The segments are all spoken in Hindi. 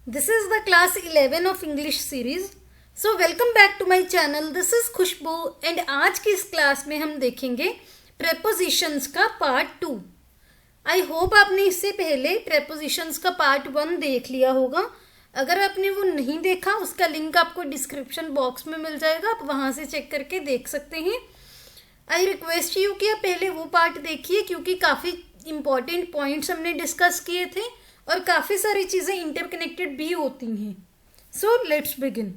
This is the class 11 of English series. So welcome back to my channel. This is Khushboo and आज की इस क्लास में हम देखेंगे prepositions का पार्ट 2. आई होप आपने इससे पहले prepositions का पार्ट 1 देख लिया होगा. अगर आपने वो नहीं देखा उसका लिंक आपको डिस्क्रिप्शन बॉक्स में मिल जाएगा, आप वहाँ से चेक करके देख सकते हैं. आई रिक्वेस्ट यू कि आप पहले वो पार्ट देखिए क्योंकि काफ़ी इंपॉर्टेंट पॉइंट्स हमने डिस्कस किए थे और काफ़ी सारी चीज़ें इंटरकनेक्टेड भी होती हैं. So let's begin.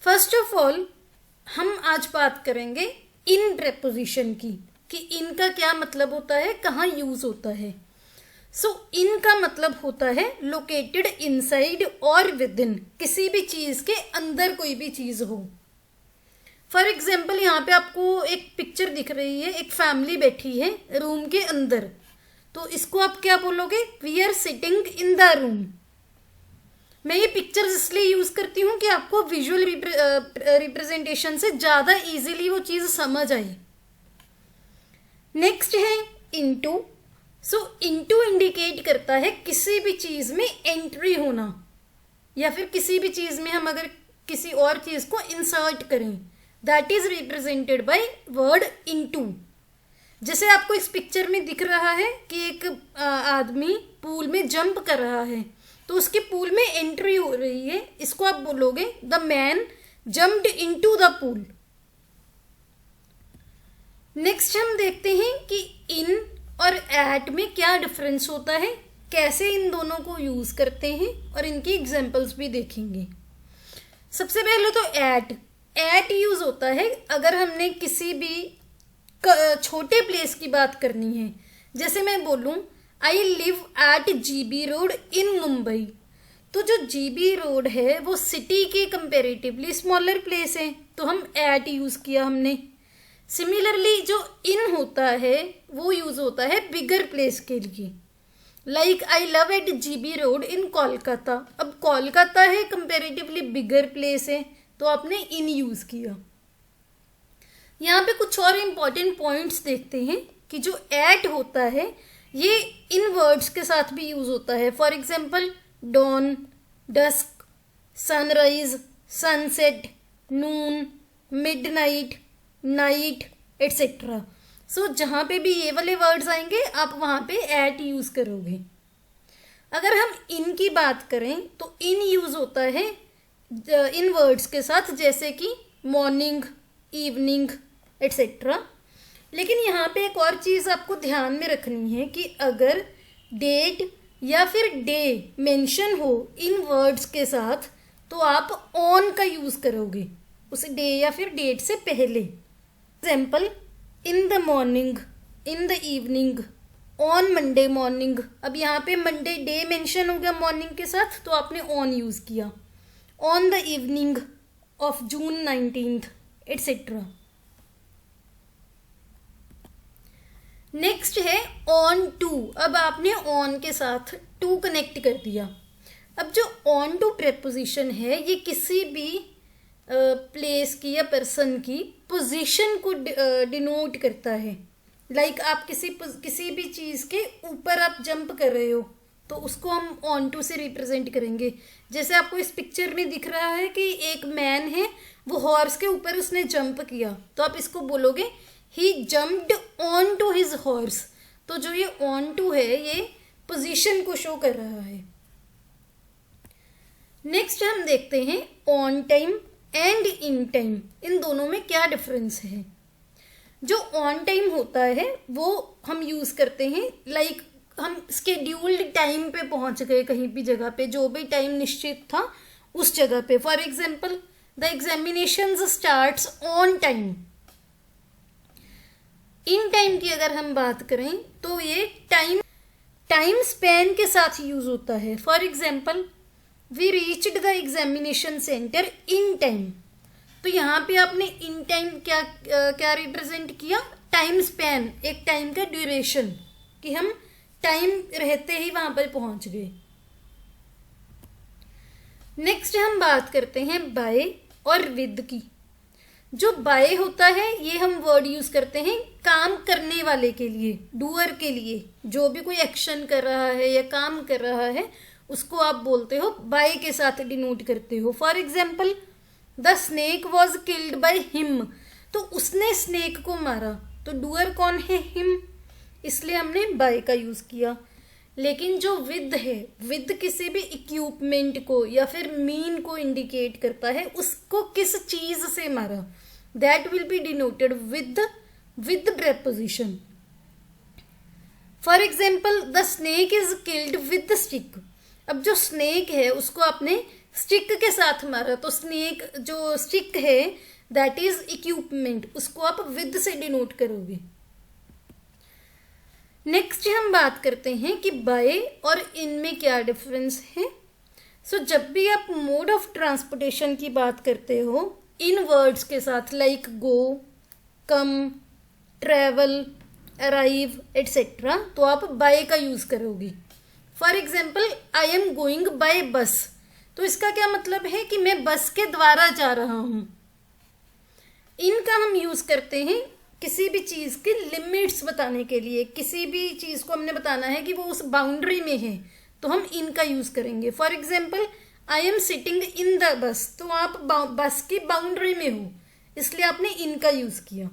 First of all हम आज बात करेंगे इन प्रेपोजिशन की कि इन का क्या मतलब होता है, कहाँ यूज होता है. सो इन का मतलब होता है लोकेटेड इनसाइड और विद इन, किसी भी चीज़ के अंदर कोई भी चीज़ हो. फॉर एग्जाम्पल यहाँ पे आपको एक पिक्चर दिख रही है, एक फैमिली बैठी है रूम के अंदर, तो इसको आप क्या बोलोगे? We are sitting in the room. मैं ये पिक्चर्स इसलिए यूज करती हूँ कि आपको विजुअल रिप्रेजेंटेशन से ज़्यादा इजीली वो चीज़ समझ आए. नेक्स्ट है इनटू. सो इनटू इंडिकेट करता है किसी भी चीज़ में एंट्री होना, या फिर किसी भी चीज़ में हम अगर किसी और चीज़ को इंसर्ट करें, that is represented by word into. जैसे आपको इस पिक्चर में दिख रहा है कि एक आदमी पूल में जंप कर रहा है, तो उसके पूल में एंट्री हो रही है, इसको आप बोलोगे the man jumped into the pool. Next हम देखते हैं कि इन और एट में क्या डिफरेंस होता है, कैसे इन दोनों को यूज करते हैं और इनकी एग्जांपल्स भी देखेंगे. सबसे पहले तो एट यूज होता है अगर हमने किसी भी छोटे प्लेस की बात करनी है. जैसे मैं बोलूं I live at GB road in Mumbai, तो जो जीबी रोड है वो सिटी के कंपेरेटिवली स्मॉलर प्लेस है, तो हम एट यूज किया हमने. सिमिलरली जो इन होता है वो यूज होता है बिगर प्लेस के लिए. Like I love at GB road in Kolkata. अब कोलकाता है कंपेरेटिवली बिगर प्लेस है, तो आपने इन यूज किया. यहाँ पे कुछ और इम्पॉर्टेंट पॉइंट्स देखते हैं कि जो एट होता है ये इन वर्ड्स के साथ भी यूज होता है. For example dawn, dusk, sunrise, sunset, noon, midnight, night etcetera. So जहाँ पे भी ये वाले वर्ड्स आएंगे आप वहाँ पे एट यूज करोगे. अगर हम इन की बात करें तो इन यूज होता है इन वर्ड्स के साथ, जैसे कि मॉर्निंग, इवनिंग एटसेट्रा. लेकिन यहाँ पे एक और चीज़ आपको ध्यान में रखनी है कि अगर डेट या फिर डे मेंशन हो इन वर्ड्स के साथ तो आप ऑन का यूज़ करोगे उस डे या फिर डेट से पहले. Example in the morning, in the evening, on Monday morning. अब यहाँ पे मंडे डे मेंशन हो गया मॉर्निंग के साथ, तो आपने ऑन यूज़ किया. On the evening of June 19th etcetera. Next है ऑन टू. अब आपने ऑन के साथ टू कनेक्ट कर दिया. अब जो ऑन टू प्रेपोजिशन है ये किसी भी प्लेस की या पर्सन की पोजीशन को डिनोट करता है. लाइक आप किसी भी चीज़ के ऊपर आप जंप कर रहे हो तो उसको हम ऑन टू से रिप्रेजेंट करेंगे. जैसे आपको इस पिक्चर में दिख रहा है कि एक मैन है, वो हॉर्स के ऊपर उसने जंप किया, तो आप इसको बोलोगे he jumped on to his horse. तो जो ये ऑन टू है ये पोजीशन को शो कर रहा है. नेक्स्ट हम देखते हैं on time and in time. इन दोनों में क्या डिफरेंस है. जो ऑन टाइम होता है वो हम यूज करते हैं लाइक हम स्केड्यूल्ड टाइम पे पहुंच गए कहीं भी जगह पे, जो भी टाइम निश्चित था उस जगह पे. For example the examinations starts on time. In time की अगर हम बात करें तो ये टाइम स्पैन के साथ यूज होता है. For example we reached the examination centre in time. तो यहाँ पे आपने इन टाइम क्या रिप्रेजेंट किया? टाइम स्पैन, एक टाइम का ड्यूरेशन, कि हम टाइम रहते ही वहां पर पहुंच गए. नेक्स्ट हम बात करते हैं बाय और विद की. जो बाय होता है ये हम वर्ड यूज करते हैं काम करने वाले के लिए, डूअर के लिए, जो भी कोई एक्शन कर रहा है या काम कर रहा है उसको आप बोलते हो बाय के साथ डिनोट करते हो। For example the snake was killed by him, तो उसने स्नेक को मारा, तो डूअर कौन है? हिम, इसलिए हमने बाय का यूज किया। लेकिन जो विद है, विद किसी भी इक्विपमेंट को या फिर मीन को इंडिकेट करता है, उसको किस चीज से मारा, that will be denoted with preposition. For example the snake is killed with the stick, अब जो स्नेक है उसको आपने स्टिक के साथ मारा, तो स्नेक जो स्टिक है दैट इज इक्विपमेंट, उसको आप विद से डिनोट करोगे। नेक्स्ट हम बात करते हैं कि बाय और इन में क्या डिफरेंस है। सो जब भी आप मोड ऑफ ट्रांसपोर्टेशन की बात करते हो इन वर्ड्स के साथ, लाइक गो, कम, ट्रेवल, अराइव एटसेट्रा, तो आप बाय का यूज करोगे। For example I am going by बस, तो इसका क्या मतलब है कि मैं बस के द्वारा जा रहा हूं। इनका हम यूज करते हैं किसी भी चीज की लिमिट्स बताने के लिए, किसी भी चीज को हमने बताना है कि वो उस बाउंड्री में है, तो हम इनका यूज करेंगे। For example I am sitting in the bus, तो आप बस की बाउंड्री में हो, इसलिए आपने इनका यूज किया।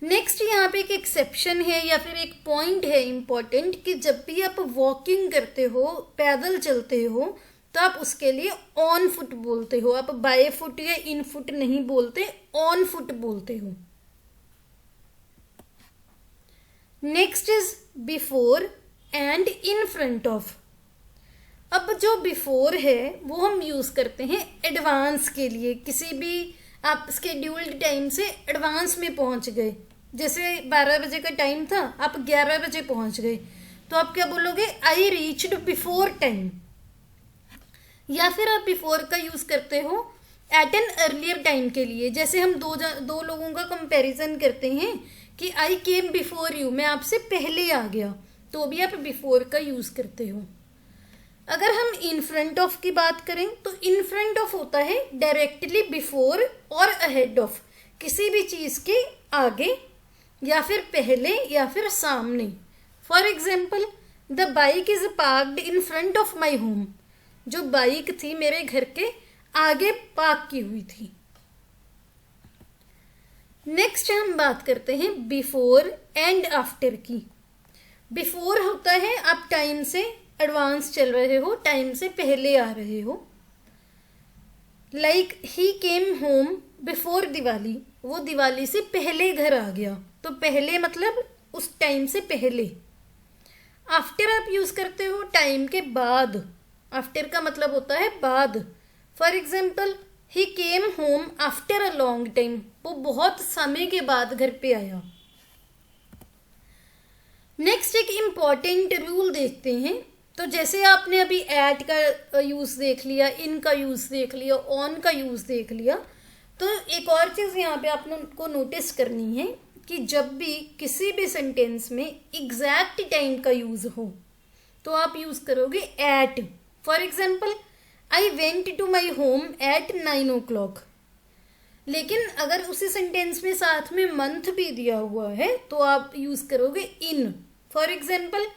नेक्स्ट यहाँ पे एक एक्सेप्शन है या फिर एक पॉइंट है इंपॉर्टेंट, कि जब भी आप वॉकिंग करते हो, पैदल चलते हो, तो आप उसके लिए ऑन फुट बोलते हो, आप बाय फुट या इन फुट नहीं बोलते, ऑन फुट बोलते हो। Next is before and in front of. अब जो बिफोर है वो हम यूज करते हैं एडवांस के लिए, किसी भी आप स्केड्यूल्ड टाइम से एडवांस में पहुंच गए, जैसे 12 बजे का टाइम था, आप 11 बजे पहुंच गए, तो आप क्या बोलोगे? I reached before time. या फिर आप बिफोर का यूज करते हो एट एन अर्लियर टाइम के लिए, जैसे हम दो लोगों का कंपैरिजन करते हैं कि आई केम बिफोर यू, मैं आपसे पहले आ गया, तो भी आप बिफोर का यूज करते हो। अगर हम इन फ्रंट ऑफ की बात करें तो इन फ्रंट ऑफ होता है डायरेक्टली बिफोर और अहेड ऑफ, किसी भी चीज के आगे या फिर पहले या फिर सामने। For example the bike is parked in front of my home, जो बाइक थी मेरे घर के आगे पार्क की हुई थी। नेक्स्ट हम बात करते हैं बिफोर एंड आफ्टर की। बिफोर होता है आप टाइम से एडवांस चल रहे हो, टाइम से पहले आ रहे हो, like he came home before Diwali, वो दिवाली से पहले घर आ गया, तो पहले मतलब उस टाइम से पहले। आफ्टर आप यूज करते हो टाइम के बाद, आफ्टर का मतलब होता है बाद। For example he came home after a long time, वो बहुत समय के बाद घर पे आया। नेक्स्ट एक इम्पॉर्टेंट रूल देखते हैं। तो जैसे आपने अभी एट का यूज देख लिया, इन का यूज देख लिया, ऑन का यूज देख लिया, तो एक और चीज यहाँ पे आपको नोटिस करनी है कि जब भी किसी भी सेंटेंस में एग्जैक्ट टाइम का यूज हो तो आप यूज करोगे at. For example I went to my home at 9 o'clock। लेकिन अगर उसी सेंटेंस में साथ में मंथ भी दिया हुआ है तो आप यूज करोगे in. For example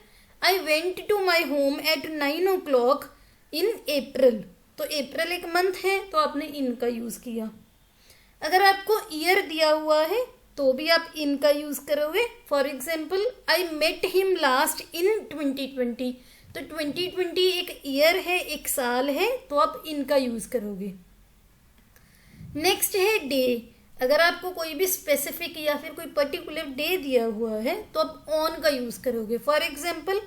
I went to my home at 9 o'clock in April, तो अप्रैल एक मंथ है तो आपने इन का यूज किया। अगर आपको ईयर दिया हुआ है तो भी आप इन का यूज करोगे। For example I met him last in 2020, तो 2020 एक ईयर है, एक साल है, तो आप इनका यूज करोगे। नेक्स्ट है डे। अगर आपको कोई भी स्पेसिफिक या फिर कोई पर्टिकुलर डे दिया हुआ है तो आप ऑन का यूज करोगे। For example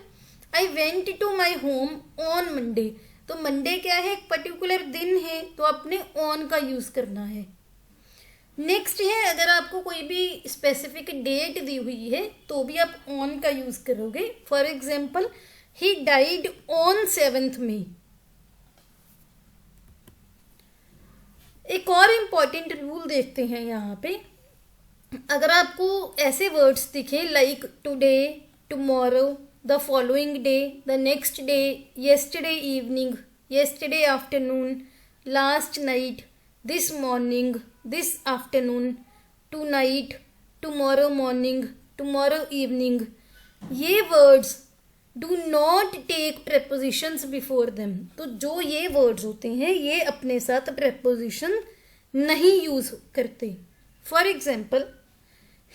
I went to my home on Monday, तो मंडे क्या है? एक पर्टिकुलर दिन है, तो आपने ऑन का यूज करना है। नेक्स्ट है अगर आपको कोई भी स्पेसिफिक डेट दी हुई है तो भी आप ऑन का यूज करोगे। For example he died on 7th May। एक और इम्पॉर्टेंट रूल देखते हैं यहाँ पे। अगर आपको ऐसे वर्ड्स दिखे like today, tomorrow, the following day, the next day, yesterday evening, yesterday afternoon, last night, this morning, this afternoon, tonight, tomorrow morning, tomorrow evening, ये words do not take prepositions before them. तो जो ये वर्ड्स होते हैं ये अपने साथ प्रेपोजिशन नहीं यूज करते। For example,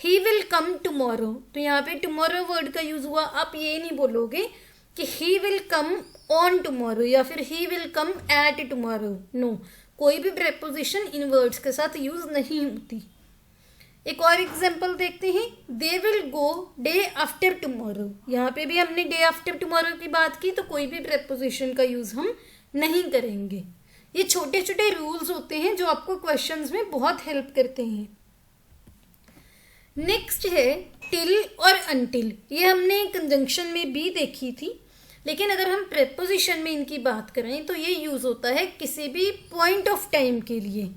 he will come tomorrow, तो यहाँ पे टुमारो वर्ड का यूज हुआ। आप ये नहीं बोलोगे कि he will come on tomorrow या फिर he will come at tomorrow, no, कोई भी प्रेपोजिशन इन वर्ड्स के साथ यूज नहीं होती। एक और एग्जाम्पल देखते हैं, they will go day after tomorrow, यहाँ पे भी हमने डे आफ्टर टुमारो की बात की, तो कोई भी प्रेपोजिशन का यूज हम नहीं करेंगे। ये छोटे छोटे रूल्स होते हैं जो आपको क्वेश्चंस में बहुत हेल्प करते हैं। नेक्स्ट है टिल और अनटिल। ये हमने कंजंक्शन में भी देखी थी, लेकिन अगर हम प्रेपोजिशन में इनकी बात करें तो ये यूज होता है किसी भी पॉइंट ऑफ टाइम के लिए।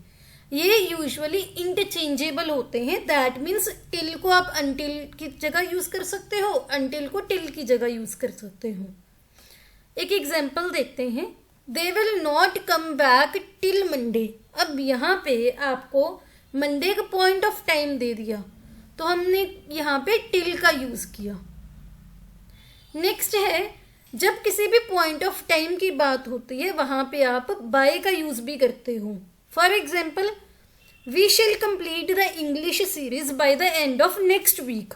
ये यूजुअली इंटरचेंजेबल होते हैं। दैट मीन्स टिल को आप अनटिल की जगह यूज कर सकते हो, अनटिल को टिल की जगह यूज कर सकते हो। एक एग्जाम्पल देखते हैं, they will not come back till Monday. अब यहाँ पे आपको मंडे का पॉइंट ऑफ टाइम दे दिया, तो हमने यहाँ पे टिल का यूज किया। नेक्स्ट है, जब किसी भी पॉइंट ऑफ टाइम की बात होती है वहां पे आप बाय का यूज भी करते हो। For example, we shall complete the English series by the end of next week.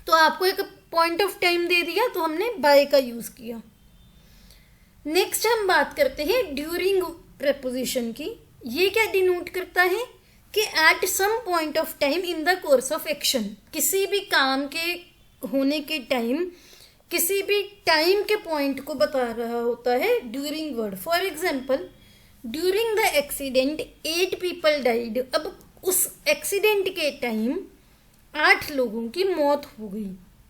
तो आपको एक पॉइंट ऑफ टाइम दे दिया तो हमने बाय का यूज किया। नेक्स्ट हम बात करते हैं ड्यूरिंग प्रेपोजिशन की। ये क्या डिनोट करता है कि at some point of time in the course of action, किसी भी काम के होने के टाइम, किसी भी टाइम के पॉइंट को बता रहा होता है during word. For example, during the accident 8 people died. अब उस एक्सीडेंट के टाइम 8 लोगों की मौत हो गई।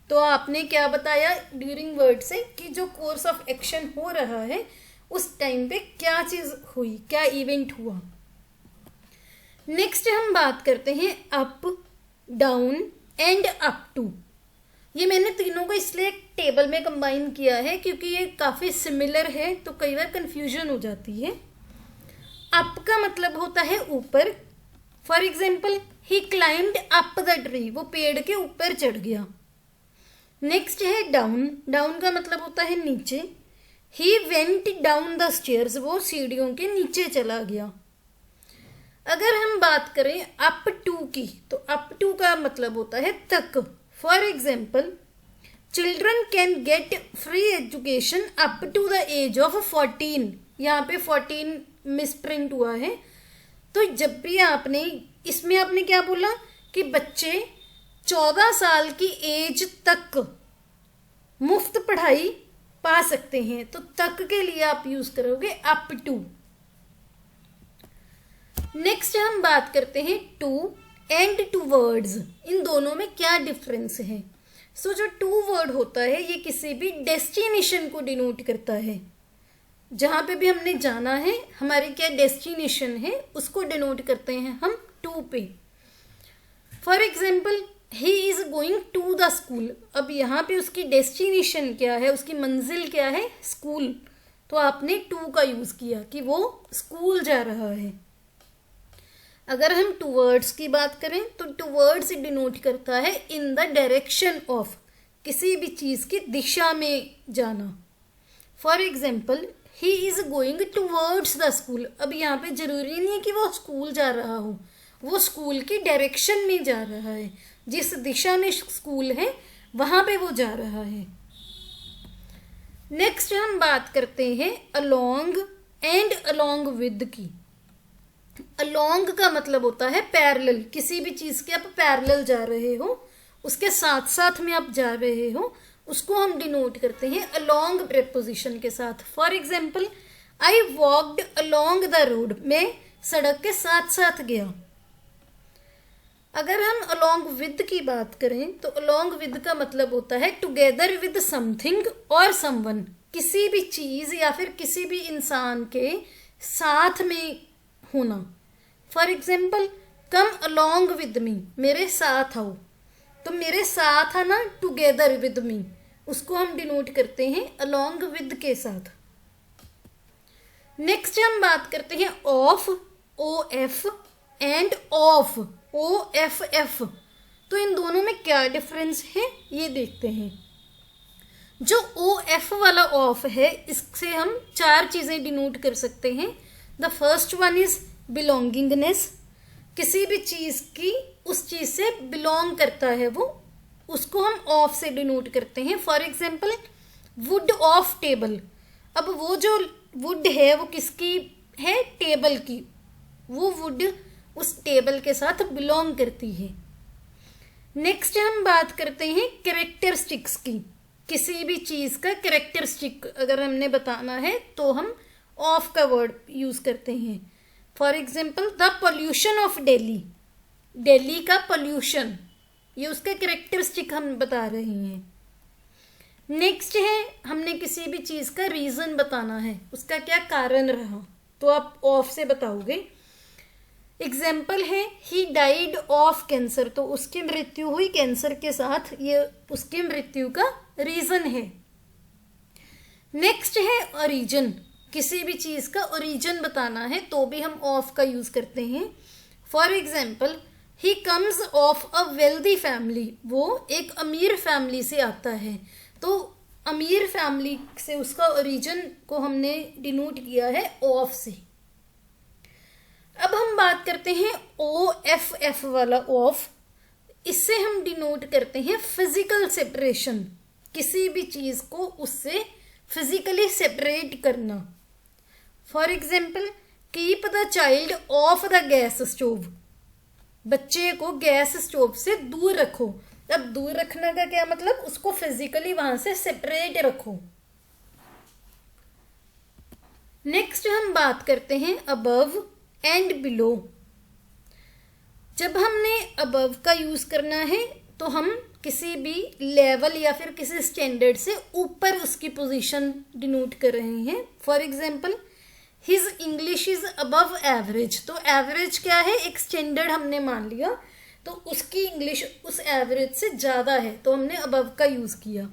तो आपने क्या बताया ड्यूरिंग वर्ड से कि जो कोर्स ऑफ एक्शन हो रहा है उस टाइम पे क्या चीज हुई, क्या इवेंट हुआ। नेक्स्ट हम बात करते हैं up, down and up to. ये मैंने तीनों को इसलिए एक टेबल में कंबाइन किया है क्योंकि ये काफी सिमिलर है, तो कई बार कंफ्यूजन हो जाती है। अप का मतलब होता है ऊपर। For example, he climbed up the tree, वो पेड़ के ऊपर चढ़ गया। नेक्स्ट है डाउन। डाउन का मतलब होता है नीचे। He went down the stairs, वो सीढ़ियों के नीचे चला गया। अगर हम बात करें अप टू की, तो अप टू का मतलब होता है तक। For example, children can get free education up to the age of 14। यहाँ पे 14 मिसप्रिंट हुआ है। तो जब भी आपने इसमें आपने क्या बोला कि बच्चे 14 साल की एज तक मुफ्त पढ़ाई पा सकते हैं, तो तक के लिए आप यूज करोगे अप टू। नेक्स्ट हम बात करते हैं टू एंड टू वर्ड्स। इन दोनों में क्या डिफरेंस है। सो जो टू वर्ड होता है ये किसी भी डेस्टिनेशन को डिनोट करता है। जहां पे भी हमने जाना है, हमारी क्या डेस्टिनेशन है, उसको डिनोट करते हैं हम टू पे। For example, he is going to the school. अब यहाँ पे उसकी डेस्टिनेशन क्या है, उसकी मंजिल क्या है, स्कूल। तो आपने टू का यूज किया कि वो स्कूल जा रहा है। अगर हम टू वर्ड्स की बात करें तो टू वर्ड्स डिनोट करता है इन द डायरेक्शन ऑफ, किसी भी चीज की दिशा में जाना। For example, he is going towards the school. अब यहाँ पे जरूरी नहीं है कि वो स्कूल जा रहा हो, वो स्कूल की डायरेक्शन में जा रहा है। जिस दिशा में स्कूल है वहां पे वो जा रहा है। नेक्स्ट हम बात करते हैं अलोंग एंड अलोंग विद की। अलोंग का मतलब होता है पैरेलल, किसी भी चीज के आप पैरेलल जा रहे हो, उसके साथ साथ में आप जा रहे हो, उसको हम डिनोट करते हैं अलोंग प्रेपोजिशन के साथ। For example, I walked along the road, मैं सड़क के साथ साथ गया। अगर हम अलोंग विद की बात करें तो अलोंग विद का मतलब होता है टुगेदर विद समथिंग और समवन, किसी भी चीज या फिर किसी भी इंसान के साथ में होना। For example, come along with me, मेरे साथ आओ। तो मेरे साथ आना टुगेदर विद मी, उसको हम डिनोट करते हैं अलोंग विद के साथ। नेक्स्ट हम बात करते हैं of OF end of OFF। तो इन दोनों में क्या डिफरेंस है ये देखते हैं। जो OF वाला ऑफ है इससे हम 4 चीज़ें डिनोट कर सकते हैं। The first one is belongingness, किसी भी चीज़ की उस चीज़ से बिलोंग करता है वो, उसको हम ऑफ से डिनोट करते हैं। For example would of table, अब वो जो वुड है वो किसकी है, टेबल की, वो वुड उस टेबल के साथ बिलोंग करती है। नेक्स्ट हम बात करते हैं कैरेक्टरिस्टिक्स की, किसी भी चीज़ का कैरेक्टरिस्टिक अगर हमने बताना है तो हम ऑफ का वर्ड यूज करते हैं। For example the pollution of Delhi, Delhi का पोल्यूशन, ये उसका कैरेक्टरिस्टिक हम बता रहे हैं। नेक्स्ट है हमने किसी भी चीज़ का रीज़न बताना है, उसका क्या कारण रहा, तो आप ऑफ से बताओगे। एग्जाम्पल है ही डाइड ऑफ कैंसर, तो उसकी मृत्यु हुई कैंसर के साथ, ये उसकी मृत्यु का रीज़न है। नेक्स्ट है ओरिजिन, किसी भी चीज़ का ओरिजिन बताना है तो भी हम ऑफ का यूज़ करते हैं। For example he comes of a wealthy family, वो एक अमीर फैमिली से आता है, तो अमीर फैमिली से उसका ओरिजिन को हमने डिनोट किया है ऑफ से। अब हम बात करते हैं OFF वाला ऑफ, इससे हम डिनोट करते हैं फिजिकल सेपरेशन, किसी भी चीज़ को उससे फिजिकली सेपरेट करना। For example keep the child of the gas stove, बच्चे को गैस स्टोव से दूर रखो। अब दूर रखने का क्या मतलब, उसको फिजिकली वहां से सेपरेट रखो। नेक्स्ट हम बात करते हैं अबव एंड बिलो। जब हमने अबव का यूज करना है तो हम किसी भी लेवल या फिर किसी स्टैंडर्ड से ऊपर उसकी पोजीशन डिनोट कर रहे हैं। For example his English is above average, तो एवरेज क्या है, एक स्टैंडर्ड हमने मान लिया, तो उसकी इंग्लिश उस एवरेज से ज़्यादा है तो हमने अबव का यूज़ किया।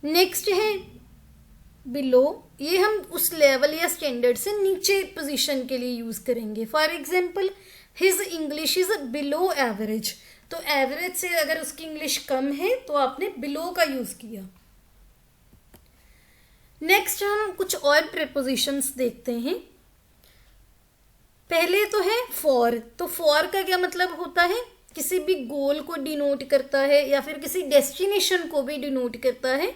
नेक्स्ट है बिलो, ये हम उस लेवल या स्टैंडर्ड से नीचे पोजीशन के लिए यूज़ करेंगे। For example his English is below average, तो एवरेज से अगर उसकी इंग्लिश कम है तो आपने बिलो का यूज़ किया। नेक्स्ट हम कुछ और प्रीपोजिशंस देखते हैं। पहले तो है फॉर, तो फॉर का क्या मतलब होता है, किसी भी गोल को डिनोट करता है या फिर किसी डेस्टिनेशन को भी डिनोट करता है।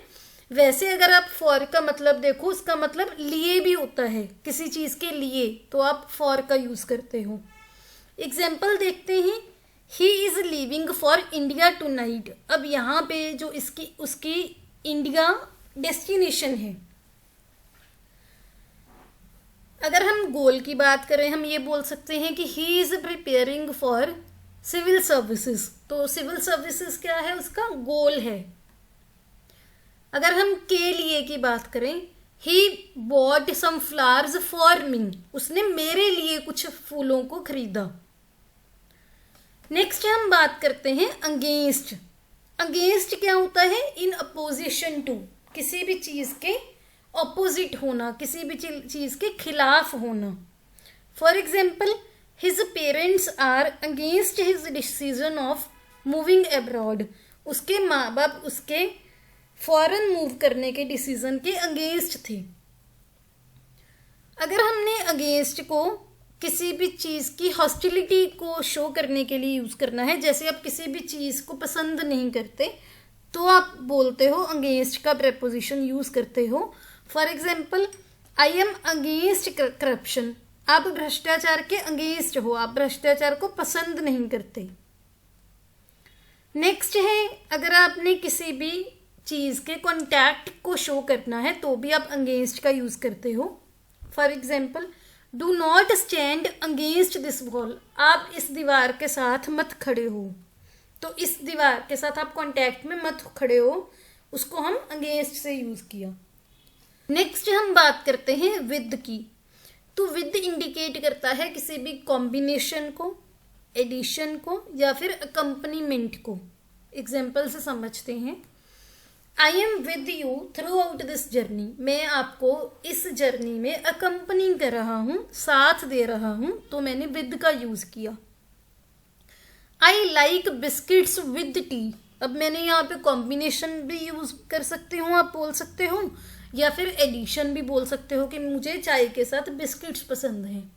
वैसे अगर आप फॉर का मतलब देखो, उसका मतलब लिए भी होता है, किसी चीज़ के लिए, तो आप फॉर का यूज़ करते हो। एग्जाम्पल देखते हैं he is leaving for India tonight, अब यहाँ पे जो उसकी इंडिया डेस्टिनेशन है। अगर हम गोल की बात करें, हम ये बोल सकते हैं कि he is preparing for civil services, तो सिविल सर्विसेज क्या है, उसका गोल है। अगर हम के लिए की बात करें, he bought some flowers for me, उसने मेरे लिए कुछ फूलों को खरीदा। नेक्स्ट हम बात करते हैं अगेंस्ट। अगेंस्ट क्या होता है, इन अपोजिशन टू, किसी भी चीज़ के ऑपोजिट होना, किसी भी चीज़ के खिलाफ होना। For example his parents are against his decision of moving abroad, उसके माँ बाप उसके फॉरेन मूव करने के डिसीजन के अगेंस्ट थे। अगर हमने अगेंस्ट को किसी भी चीज़ की हॉस्टिलिटी को शो करने के लिए यूज़ करना है, जैसे आप किसी भी चीज़ को पसंद नहीं करते तो आप बोलते हो अगेंस्ट का प्रेपोजिशन यूज़ करते हो। For example I am against corruption, आप भ्रष्टाचार के अगेंस्ट हो, आप भ्रष्टाचार को पसंद नहीं करते। नेक्स्ट है अगर आपने किसी भी चीज़ के कॉन्टैक्ट को शो करना है तो भी आप अगेंस्ट का यूज़ करते हो। For example do not stand against this wall, आप इस दीवार के साथ मत खड़े हो, तो इस दीवार के साथ आप कॉन्टैक्ट में मत खड़े हो, उसको हम अगेंस्ट से यूज़ किया। नेक्स्ट हम बात करते हैं विद की, तो विद इंडिकेट करता है किसी भी कॉम्बिनेशन को, एडिशन को या फिर अकम्पनीमेंट को। एग्जाम्पल से समझते हैं, I am with you through out this journey, मैं आपको इस जर्नी में अकम्पनी कर रहा हूँ, साथ दे रहा हूँ, तो मैंने विद का यूज किया। I like biscuits with T, अब मैंने यहाँ पे कॉम्बिनेशन भी यूज कर सकते हो, आप बोल सकते हो, या फिर एडिशन भी बोल सकते हो कि मुझे चाय के साथ बिस्किट्स पसंद हैं।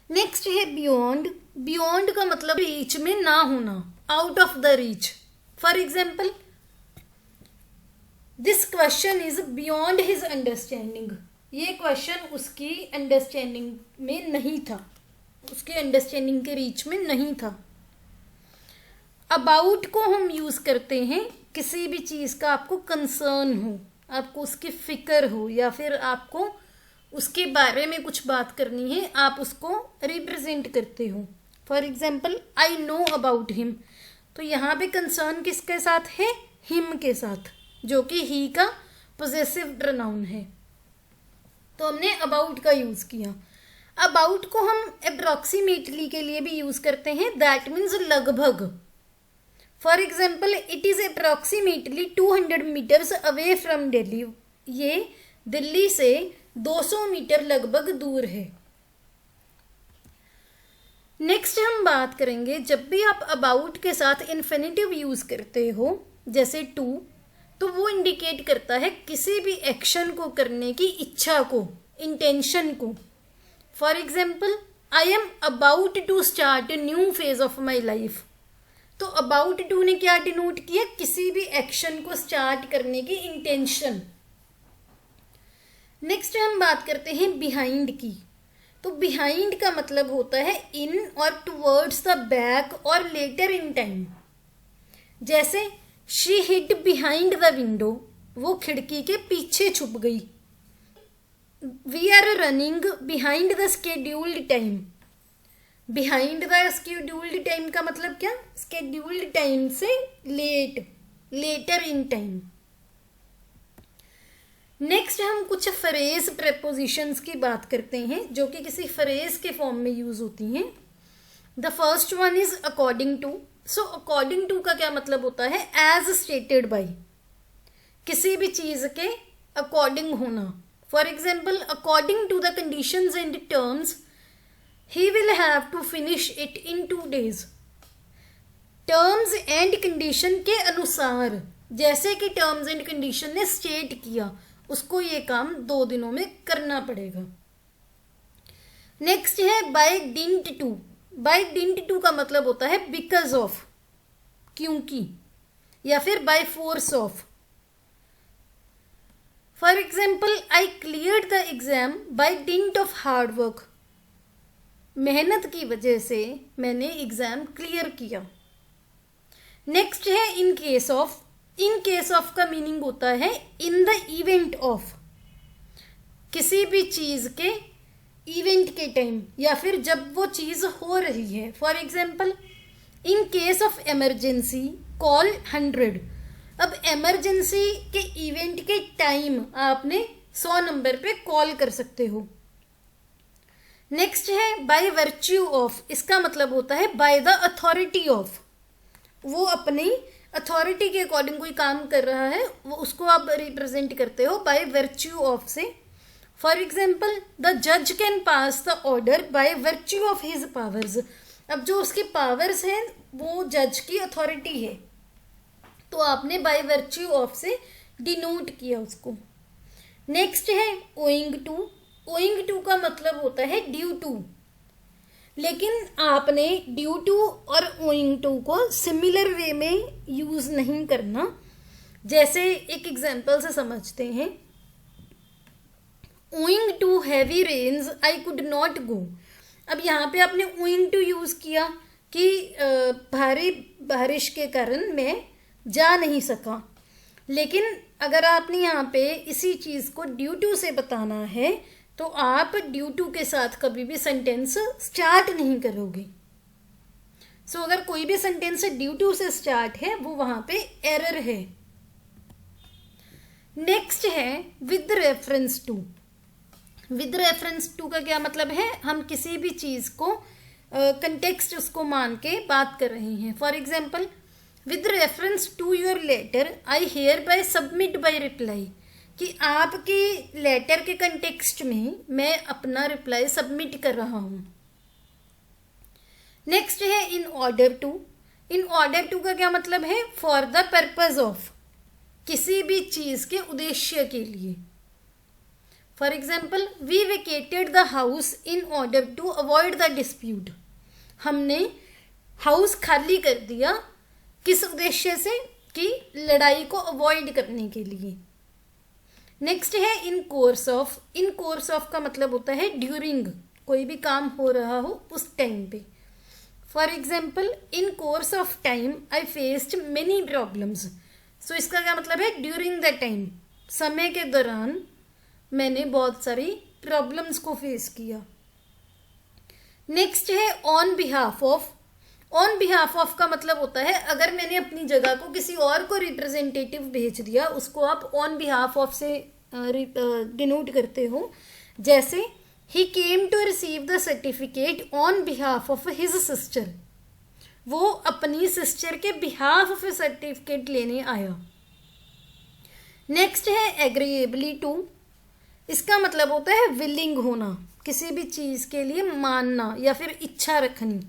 नेक्स्ट है बियॉन्ड। बियॉन्ड का मतलब रीच में ना होना, out of the reach. For example, this question is beyond his understanding, ये क्वेश्चन उसकी अंडरस्टैंडिंग में नहीं था, उसके अंडरस्टैंडिंग के रीच में नहीं था। अबाउट को हम यूज करते हैं किसी भी चीज का आपको कंसर्न हो, आपको उसकी फिक्र हो, या फिर आपको उसके बारे में कुछ बात करनी है, आप उसको रिप्रेजेंट करते हो। For example, I know about him, तो यहाँ पे कंसर्न किसके साथ है? हिम के साथ, जो कि ही का पोजेसिव प्रोनाउन है, तो हमने अबाउट का यूज किया। अबाउट को हम अप्रोक्सीमेटली के लिए भी यूज करते हैं, दैट मीन्स लगभग। For example, it is approximately 200 metres away from Delhi, ये दिल्ली से 200 मीटर लगभग दूर है। नेक्स्ट हम बात करेंगे, जब भी आप अबाउट के साथ इन्फिनेटिव यूज करते हो, जैसे टू, तो वो इंडिकेट करता है किसी भी एक्शन को करने की इच्छा को, इंटेंशन को। For example, I am about to start a new phase of my life, तो अबाउट टू ने क्या डिनोट किया? किसी भी एक्शन को स्टार्ट करने की इंटेंशन। नेक्स्ट हम बात करते हैं बिहाइंड की। तो बिहाइंड का मतलब होता है इन और टुवर्ड्स द बैक और लेटर इन टाइम। जैसे she hid behind the window, वो खिड़की के पीछे छुप गई। We are running behind the scheduled time, behind the scheduled time का मतलब क्या? स्केड्यूल्ड टाइम से late, later in time. Next हम कुछ फ्रेज प्रेपोजिशंस की बात करते हैं जो कि किसी फ्रेज के फॉर्म में यूज होती हैं। The first one is according to. So according to का क्या मतलब होता है? एज स्टेटेड बाई, किसी भी चीज के अकॉर्डिंग होना। For example, according to the conditions and terms he will have to finish it in 2 days। Terms and condition के अनुसार, जैसे कि टर्म्स एंड कंडीशन ने स्टेट किया, उसको ये काम 2 दिनों में करना पड़ेगा। नेक्स्ट है by dint to. By dint to का मतलब होता है बिकॉज ऑफ, क्योंकि, या फिर by force of. For example, I cleared the exam by dint of hard work, मेहनत की वजह से मैंने एग्जाम क्लियर किया। नेक्स्ट है in case of. In case of का मीनिंग होता है इन द इवेंट ऑफ, किसी भी चीज के इवेंट के टाइम, या फिर जब वो चीज हो रही है। For example, in case of emergency call 100। अब इमरजेंसी के इवेंट के टाइम आपने 100 नंबर पे कॉल कर सकते हो। नेक्स्ट है बाय वर्च्यू ऑफ। इसका मतलब होता है बाय द अथॉरिटी ऑफ, वो अपनी अथॉरिटी के अकॉर्डिंग कोई काम कर रहा है, वो उसको आप रिप्रेजेंट करते हो बाय वर्च्यू ऑफ से। फॉर एग्जाम्पल, द जज can pass the order by virtue of his powers. अब जो उसके पावर्स हैं वो जज की अथॉरिटी है, तो आपने बाय वर्च्यू ऑफ से डिनोट किया उसको। नेक्स्ट है ओइंग टू। ओइंग टू का मतलब होता है ड्यू टू, लेकिन आपने ड्यू टू और ओइंग टू को सिमिलर वे में यूज नहीं करना। जैसे एक एग्जांपल से समझते हैं, owing to heavy rains I could not go. अब यहाँ पे आपने ओइंग टू यूज किया कि भारी बारिश के कारण मैं जा नहीं सका, लेकिन अगर आपने यहाँ पे इसी चीज को ड्यू टू से बताना है तो आप ड्यू टू के साथ कभी भी सेंटेंस स्टार्ट नहीं करोगे। सो अगर कोई भी सेंटेंस ड्यू टू से स्टार्ट है वो वहां पे एरर है। नेक्स्ट है with reference to. With reference to का क्या मतलब है? हम किसी भी चीज को कंटेक्स्ट उसको मान के बात कर रहे हैं। For example, with reference to your letter I hereby submit by reply, कि आपके लेटर के कंटेक्स्ट में मैं अपना रिप्लाई सबमिट कर रहा हूँ। नेक्स्ट है in order to. In order to का क्या मतलब है? फॉर द पर्पज ऑफ, किसी भी चीज के उद्देश्य के लिए। For example, we vacated the house in order to avoid the dispute, हमने हाउस खाली कर दिया किस उद्देश्य से? कि लड़ाई को अवॉइड करने के लिए। नेक्स्ट है in course of. In course of का मतलब होता है ड्यूरिंग, कोई भी काम हो रहा हो उस टाइम पे। For example, in course of time I faced many problems. So इसका क्या मतलब है? ड्यूरिंग द टाइम, समय के दौरान मैंने बहुत सारी प्रॉब्लम्स को फेस किया। नेक्स्ट है on behalf of. On behalf of का मतलब होता है अगर मैंने अपनी जगह को किसी और को रिप्रेजेंटेटिव भेज दिया, उसको आप ऑन बिहाफ ऑफ से डिनोट करते हो। जैसे he came to receive the certificate on behalf of his sister, वो अपनी सिस्टर के बिहाफ ऑफ सर्टिफिकेट लेने आया। नेक्स्ट है एग्रीएबली टू। इसका मतलब होता है विलिंग होना, किसी भी चीज के लिए मानना या फिर इच्छा रखनी।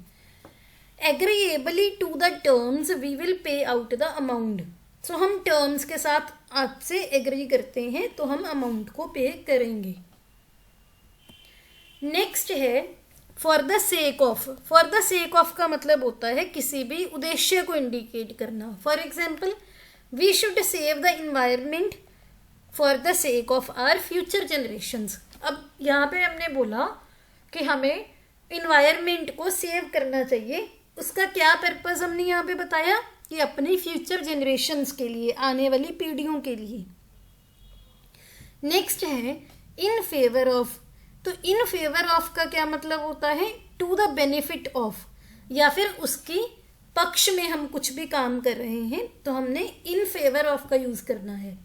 Agreeably to the terms we will pay out the amount. So हम टर्म्स के साथ आपसे एग्री करते हैं तो हम अमाउंट को पे करेंगे। नेक्स्ट है for the sake of. For the sake of का मतलब होता है किसी भी उद्देश्य को इंडिकेट करना। For example, we should save the environment for the sake of our future generations. अब यहाँ पे हमने बोला कि हमें इन्वायरमेंट को सेव करना चाहिए, उसका क्या पर्पस हमने यहाँ पे बताया कि अपनी फ्यूचर जनरेशंस के लिए, आने वाली पीढ़ियों के लिए। नेक्स्ट है इन फेवर ऑफ। तो इन फेवर ऑफ का क्या मतलब होता है? टू द बेनिफिट ऑफ, या फिर उसकी पक्ष में हम कुछ भी काम कर रहे हैं तो हमने इन फेवर ऑफ का यूज करना है।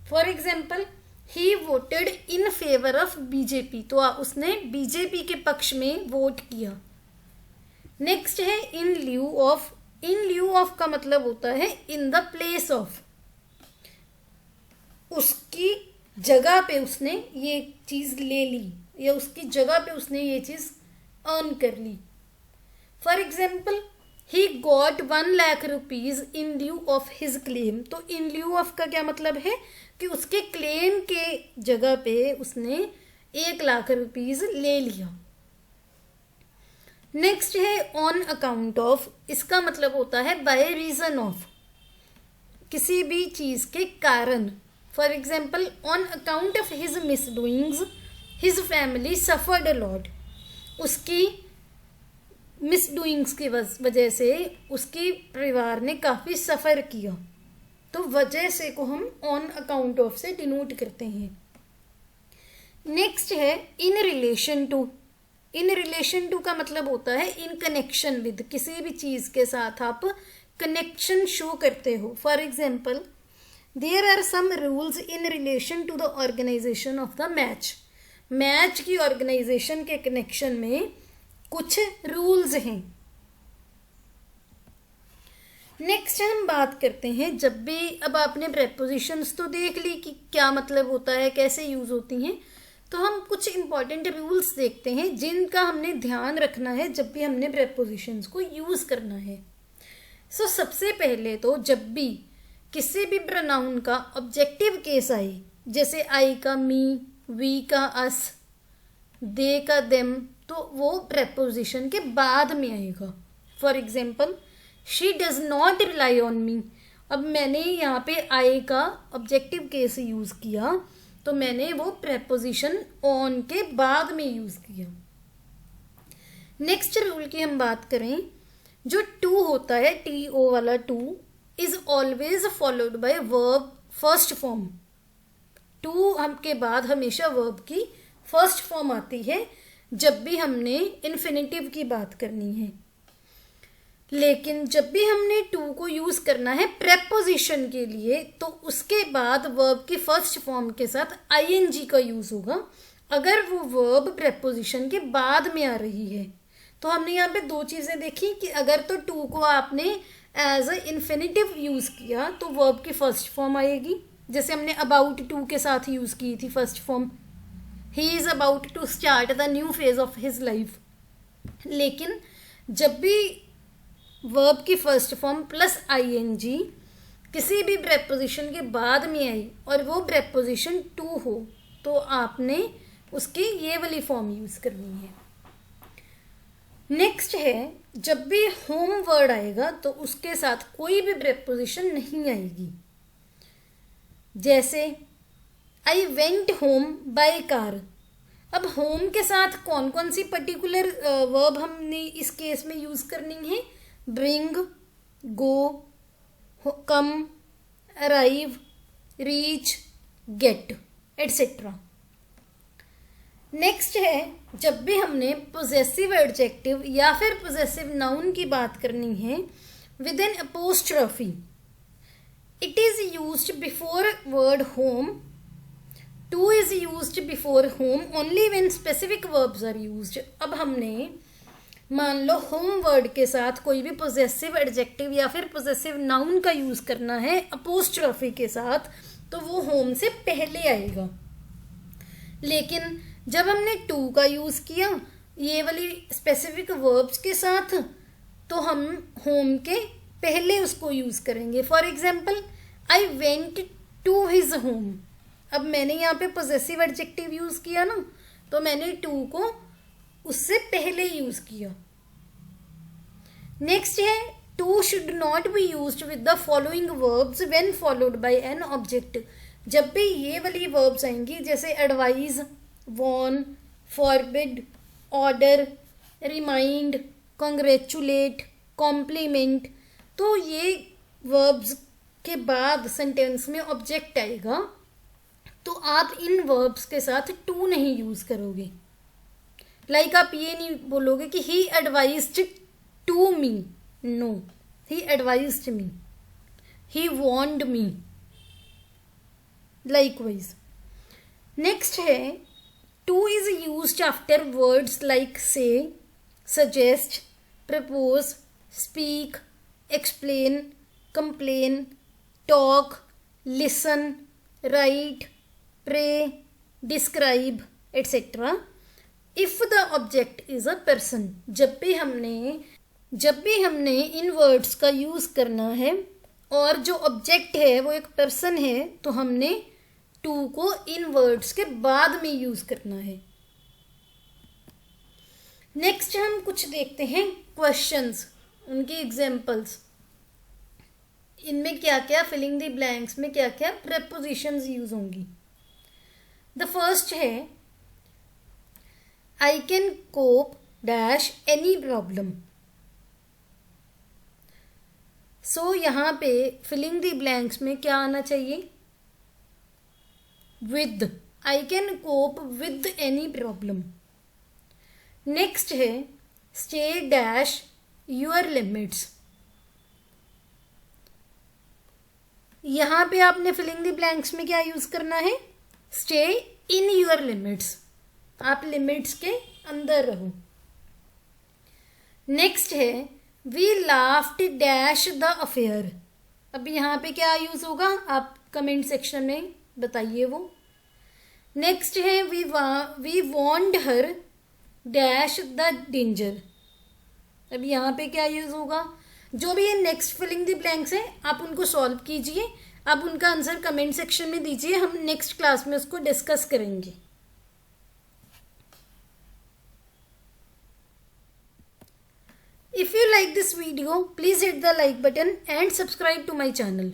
For example, he voted in favour of BJP, तो उसने बीजेपी के पक्ष में वोट किया। नेक्स्ट है इन lieu of. In lieu of का मतलब होता है इन द प्लेस ऑफ, उसकी जगह पे उसने ये चीज ले ली या उसकी जगह पे उसने ये चीज अर्न कर ली। For example, he got 1 lakh rupees in lieu of his claim. तो इन ल्यू ऑफ का क्या मतलब है कि उसके क्लेम के जगह पे उसने 1 लाख रुपीज ले लिया। नेक्स्ट है ऑन अकाउंट ऑफ। इसका मतलब होता है बाय रीजन ऑफ, किसी भी चीज के कारण। For example, on account of his misdoings his family suffered a lot. उसकी मिसडूइंग्स की वजह से उसकी परिवार ने काफी सफर किया, तो वजह से को हम ऑन अकाउंट ऑफ से डिनोट करते हैं। नेक्स्ट है in relation to. In relation to का मतलब होता है इन कनेक्शन विद, किसी भी चीज के साथ आप कनेक्शन शो करते हो। For example, there are some rules in relation to the organisation of the match. Match की ऑर्गेनाइजेशन के कनेक्शन में कुछ रूल्स हैं। नेक्स्ट हम बात करते हैं जब भी, अब आपने प्रेपोजिशंस तो देख ली कि क्या मतलब होता है, कैसे यूज होती हैं, तो हम कुछ इंपॉर्टेंट रूल्स देखते हैं जिनका हमने ध्यान रखना है जब भी हमने प्रेपोजिशंस को यूज करना है। सो सबसे पहले तो जब भी किसी भी प्रोनाउन का ऑब्जेक्टिव केस आए, जैसे आई का मी, वी का अस, दे का देम, तो वो प्रेपोजिशन के बाद में आएगा। For example, she does not rely on me. अब मैंने यहाँ पे आई का ऑब्जेक्टिव केस यूज किया तो मैंने वो प्रेपोजिशन ऑन के बाद में यूज किया। नेक्स्ट रूल की हम बात करें, जो टू होता है, टी ओ वाला to is always followed by verb first form. To हम के बाद हमेशा वर्ब की फर्स्ट फॉर्म आती है जब भी हमने इन्फिनेटिव की बात करनी है। लेकिन जब भी हमने टू को यूज करना है प्रेपोजिशन के लिए तो उसके बाद वर्ब की फर्स्ट फॉर्म के साथ आईएनजी का यूज होगा। अगर वो वर्ब प्रेपोजिशन के बाद में आ रही है तो हमने यहाँ पे दो चीजें देखी कि अगर तो टू को आपने एज अ इन्फिनेटिव यूज़ किया तो वर्ब की फर्स्ट फॉर्म आएगी, जैसे हमने अबाउट टू के साथ यूज़ की थी first form, he is about to start the new phase of his life. लेकिन जब भी वर्ब की फर्स्ट फॉर्म प्लस आईएनजी किसी भी प्रेपोजिशन के बाद में आई और वो प्रेपोजिशन टू हो तो आपने उसकी ये वाली फॉर्म यूज़ करनी है। नेक्स्ट है, जब भी होम वर्ड आएगा तो उसके साथ कोई भी प्रेपोजिशन नहीं आएगी। जैसे I went home by car. अब होम के साथ कौन कौन सी पर्टिकुलर वर्ब हमने इस केस में यूज़ करनी है? Bring, go, come, arrive, reach, get etcetera. Next है, जब भी हमने पोजेसिव एडजेक्टिव या फिर पोजेसिव नाउन की बात करनी है with an apostrophe, it is used before word home, to is used before home only when specific verbs are used. अब हमने मान लो होम वर्ड के साथ कोई भी पोजेसिव एडजेक्टिव या फिर पोजेसिव नाउन का यूज करना है अपोस्ट्रोफी के साथ, तो वो होम से पहले आएगा। लेकिन जब हमने टू का यूज किया ये वाली स्पेसिफिक वर्ब्स के साथ तो हम होम के पहले उसको यूज करेंगे। For example, I went to his home. अब मैंने यहाँ पे पोजेसिव एडजेक्टिव यूज किया ना, तो मैंने टू को उससे पहले यूज किया। नेक्स्ट है, to should not be used with the following verbs when followed by an object. जब भी ये वाली वर्ब्स आएंगी जैसे advise, warn, forbid, order, remind, congratulate, compliment, तो ये वर्ब्स के बाद सेंटेंस में ऑब्जेक्ट आएगा तो आप इन वर्ब्स के साथ टू नहीं यूज करोगे। लाइक आप ये नहीं बोलोगे कि he advised to me, no, he advised me, he warned me, likewise. Next है, to is used after words like say, suggest, propose, speak, explain, complain, talk, listen, write, pray, describe etcetera if the object is a person. जब भी हमने इन वर्ड्स का यूज करना है और जो ऑब्जेक्ट है वो एक पर्सन है तो हमने टू को इन वर्ड्स के बाद में यूज करना है। नेक्स्ट हम कुछ देखते हैं क्वेश्चंस, उनकी एग्जांपल्स। इनमें क्या क्या फिलिंग द ब्लैंक्स में क्या क्या प्रेपोजिशंस यूज होंगी। द फर्स्ट है, I can cope dash any problem. So यहाँ पे फिलिंग द ब्लैंक्स में क्या आना चाहिए? With. I can cope with any problem. Next है, स्टे डैश योर लिमिट्स। यहाँ पे आपने फिलिंग द ब्लैंक्स में क्या यूज करना है? स्टे इन योर लिमिट्स, आप लिमिट्स के अंदर रहो। नेक्स्ट है, we laughed dash the affair. अब यहाँ पे क्या यूज होगा आप कमेंट सेक्शन में बताइए वो। नेक्स्ट है, we warned her dash the danger. अब यहाँ पे क्या यूज होगा? जो भी ये नेक्स्ट फिलिंग द ब्लैंक्स है आप उनको सॉल्व कीजिए, आप उनका आंसर कमेंट सेक्शन में दीजिए, हम नेक्स्ट क्लास में उसको डिस्कस करेंगे। If you like this video, please hit the like button and subscribe to my channel.